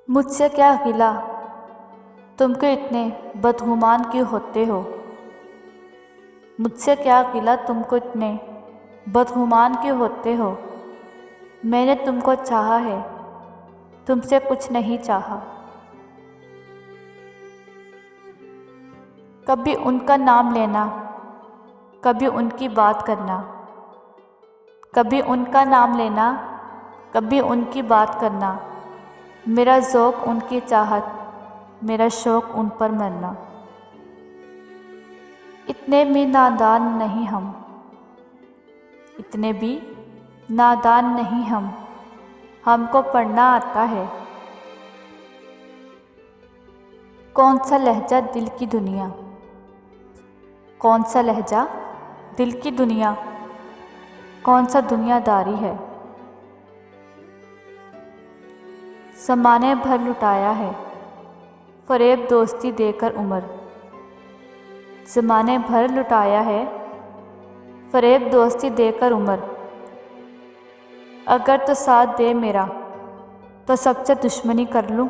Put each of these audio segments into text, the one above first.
मुझसे क्या गिला, तुम क्यों इतने बदगुमान क्यों होते हो। मुझसे क्या गिला, तुमको इतने बदगुमान क्यों होते हो। मैंने तुमको चाहा है, तुमसे कुछ नहीं चाहा। कभी उनका नाम लेना, कभी उनकी बात करना। कभी उनका नाम लेना, कभी उनकी बात करना। मेरा ज़ौक़ उनकी चाहत, मेरा शौक़ उन पर मरना। इतने भी नादान नहीं हम, इतने भी नादान नहीं हम, हमको पढ़ना आता है। कौन सा लहजा दिल की दुनिया, कौन सा लहजा दिल की दुनिया, कौन सा दुनियादारी है। ज़माने भर लुटाया है फ़रेब दोस्ती देकर उम्र। ज़माने भर लुटाया है फ़रेब दोस्ती देकर उम्र। अगर तो साथ दे मेरा तो सबसे दुश्मनी कर लूँ।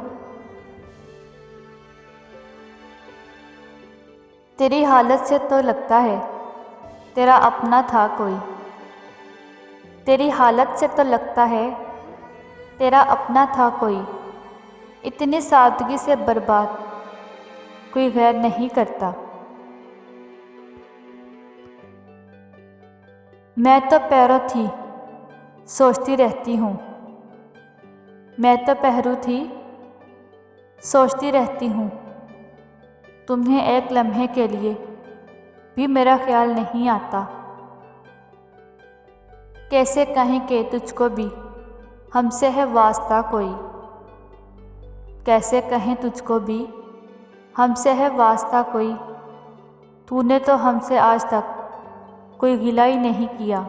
तेरी हालत से तो लगता है तेरा अपना था कोई। तेरी हालत से तो लगता है तेरा अपना था कोई। इतनी सादगी से बर्बाद कोई गैर नहीं करता। मैं तो पैरों थी सोचती रहती हूँ, मैं तो पहरू थी सोचती रहती हूँ। तुम्हें एक लम्हे के लिए भी मेरा ख्याल नहीं आता। कैसे कहें कि तुझको भी हमसे है वास्ता कोई। कैसे कहें तुझको भी हमसे है वास्ता कोई। तूने तो हमसे आज तक कोई गिला ही नहीं किया।